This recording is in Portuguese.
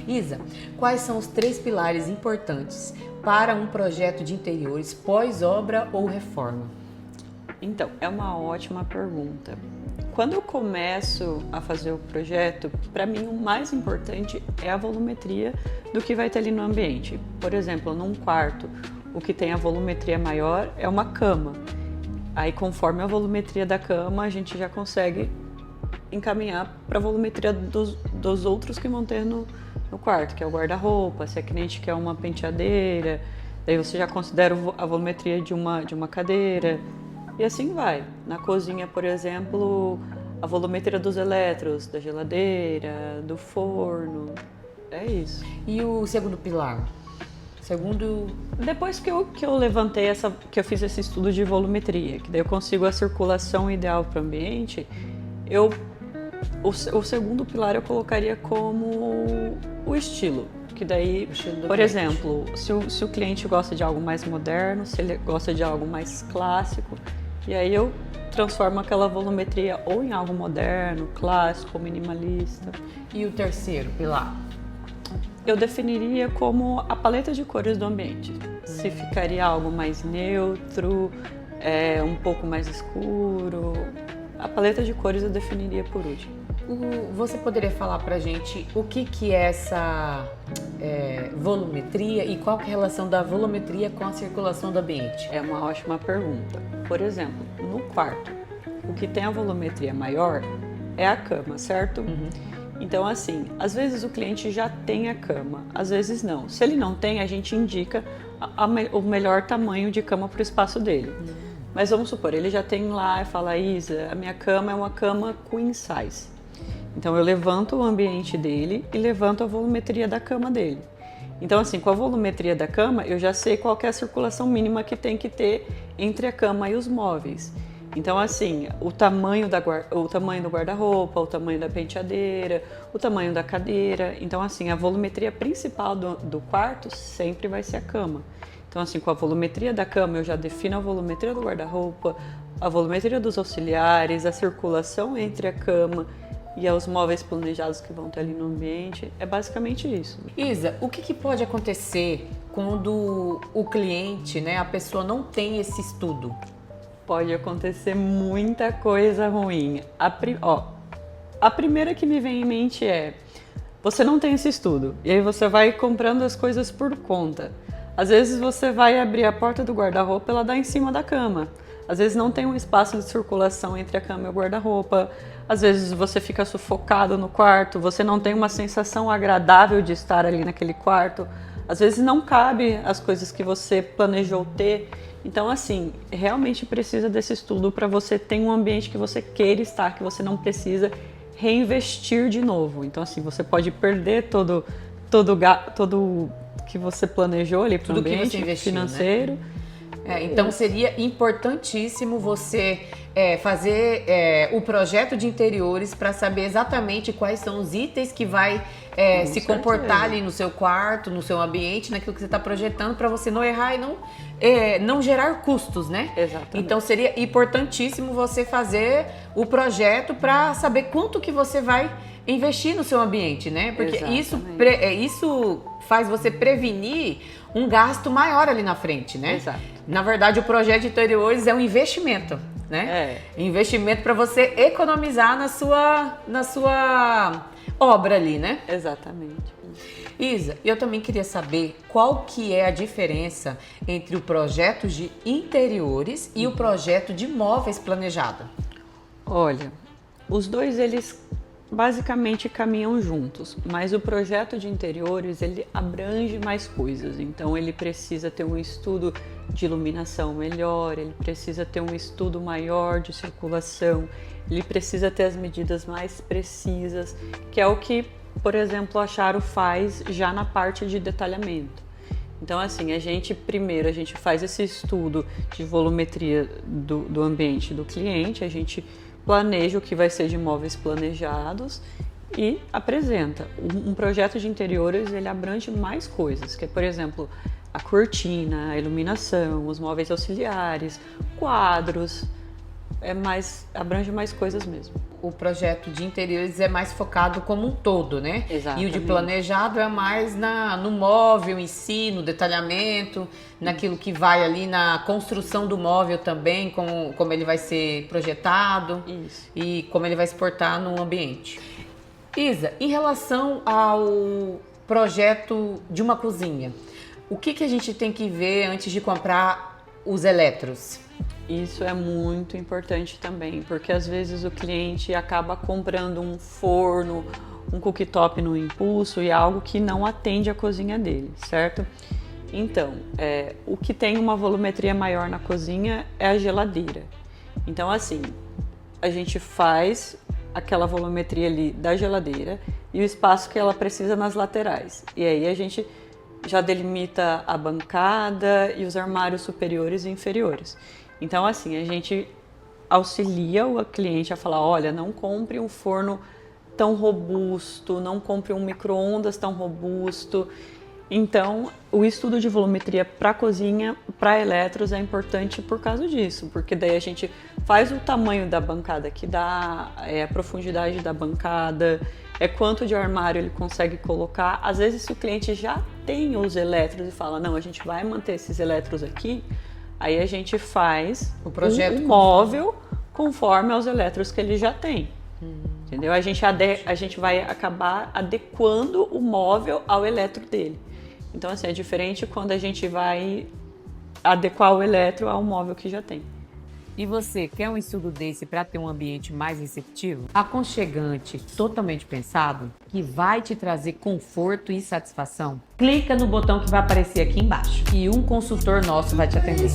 Isa, quais são os 3 pilares importantes para um projeto de interiores pós-obra ou reforma? Então, é uma ótima pergunta. Quando eu começo a fazer o projeto, para mim o mais importante é a volumetria do que vai ter ali no ambiente. Por exemplo, num quarto, o que tem a volumetria maior é uma cama. Aí, conforme a volumetria da cama, a gente já consegue encaminhar para a volumetria dos outros que vão ter no quarto, que é o guarda-roupa, se a cliente quer uma penteadeira, daí você já considera a volumetria de uma cadeira, e assim vai. Na cozinha, por exemplo, a volumetria dos eletros, da geladeira, do forno, é isso. E o segundo pilar? Depois que eu levantei que eu fiz esse estudo de volumetria, que daí eu consigo a circulação ideal para o ambiente, o segundo pilar eu colocaria como o estilo. Que daí, por exemplo, se o cliente gosta de algo mais moderno, se ele gosta de algo mais clássico, e aí eu transformo aquela volumetria ou em algo moderno, clássico, minimalista. E o terceiro pilar? Eu definiria como a paleta de cores do ambiente. Se ficaria algo mais neutro, um pouco mais escuro. A paleta de cores eu definiria por último. Você poderia falar pra gente o que é essa volumetria e qual que é a relação da volumetria com a circulação do ambiente? É uma ótima pergunta. Por exemplo, no quarto, o que tem a volumetria maior é a cama, certo? Uhum. Então, assim, às vezes o cliente já tem a cama, às vezes não. Se ele não tem, a gente indica o melhor tamanho de cama para o espaço dele. Mas vamos supor, ele já tem lá e fala, Isa, a minha cama é uma cama queen size. Então eu levanto o ambiente dele e levanto a volumetria da cama dele. Então assim, com a volumetria da cama, eu já sei qual que é a circulação mínima que tem que ter entre a cama e os móveis. Então assim, o tamanho do guarda-roupa, o tamanho da penteadeira, o tamanho da cadeira. Então assim, a volumetria principal do quarto sempre vai ser a cama. Então assim, com a volumetria da cama eu já defino a volumetria do guarda-roupa, a volumetria dos auxiliares, a circulação entre a cama e os móveis planejados que vão ter ali no ambiente. É basicamente isso. Isa, o que pode acontecer quando o cliente, a pessoa não tem esse estudo? Pode acontecer muita coisa ruim. A primeira que me vem em mente é, você não tem esse estudo, e aí você vai comprando as coisas por conta. Às vezes você vai abrir a porta do guarda-roupa e ela dá em cima da cama. Às vezes não tem um espaço de circulação entre a cama e o guarda-roupa. Às vezes você fica sufocado no quarto, você não tem uma sensação agradável de estar ali naquele quarto. Às vezes não cabe as coisas que você planejou ter. Então, assim, realmente precisa desse estudo para você ter um ambiente que você queira estar, que você não precisa reinvestir de novo. Então, assim, você pode perder todo que você planejou ali para o ambiente investiu, financeiro. Então seria importantíssimo você fazer o projeto de interiores para saber exatamente quais são os itens que vai se comportar ali no seu quarto, no seu ambiente, naquilo que você está projetando, para você não errar e não gerar custos, né? Exatamente. Então seria importantíssimo você fazer o projeto para saber quanto que você vai investir no seu ambiente, né? Porque isso faz você prevenir um gasto maior ali na frente, né? Exato. Na verdade, o projeto de interiores é um investimento, né? Investimento para você economizar na sua obra ali, né? Exatamente. Isa, eu também queria saber qual que é a diferença entre o projeto de interiores e o projeto de móveis planejado. Olha, os dois eles basicamente caminham juntos, mas o projeto de interiores ele abrange mais coisas, então ele precisa ter um estudo de iluminação melhor, ele precisa ter um estudo maior de circulação, ele precisa ter as medidas mais precisas, que é o que, por exemplo, a Charo faz já na parte de detalhamento. Então, assim, a gente faz esse estudo de volumetria do ambiente do cliente, a gente planeja o que vai ser de móveis planejados e apresenta. Um projeto de interiores, ele abrange mais coisas, que é, por exemplo, a cortina, a iluminação, os móveis auxiliares, quadros, abrange mais coisas mesmo. o projeto de interiores é mais focado como um todo, né? Exatamente. E o de planejado é mais no móvel em si, no detalhamento, naquilo que vai ali na construção do móvel também, como ele vai ser projetado. Isso. E como ele vai se portar no ambiente. Isa, em relação ao projeto de uma cozinha, o que a gente tem que ver antes de comprar os eletros? Isso é muito importante também, porque às vezes o cliente acaba comprando um forno, um cooktop no impulso e é algo que não atende a cozinha dele, certo? Então, o que tem uma volumetria maior na cozinha é a geladeira. Então, assim, a gente faz aquela volumetria ali da geladeira e o espaço que ela precisa nas laterais. E aí a gente já delimita a bancada e os armários superiores e inferiores. Então, assim, a gente auxilia o cliente a falar, olha, não compre um forno tão robusto, não compre um micro-ondas tão robusto. Então, o estudo de volumetria para cozinha, para eletros, é importante por causa disso, porque daí a gente faz o tamanho da bancada que dá, a profundidade da bancada, quanto de armário ele consegue colocar. Às vezes, se o cliente já tem os eletros e fala, não, a gente vai manter esses eletros aqui, aí a gente faz o projeto móvel conforme aos eletros que ele já tem. Entendeu? A gente vai acabar adequando o móvel ao eletro dele. Então, assim, é diferente quando a gente vai adequar o eletro ao móvel que já tem. E você quer um estudo desse para ter um ambiente mais receptivo? Aconchegante, totalmente pensado, que vai te trazer conforto e satisfação? Clica no botão que vai aparecer aqui embaixo e um consultor nosso vai te atender.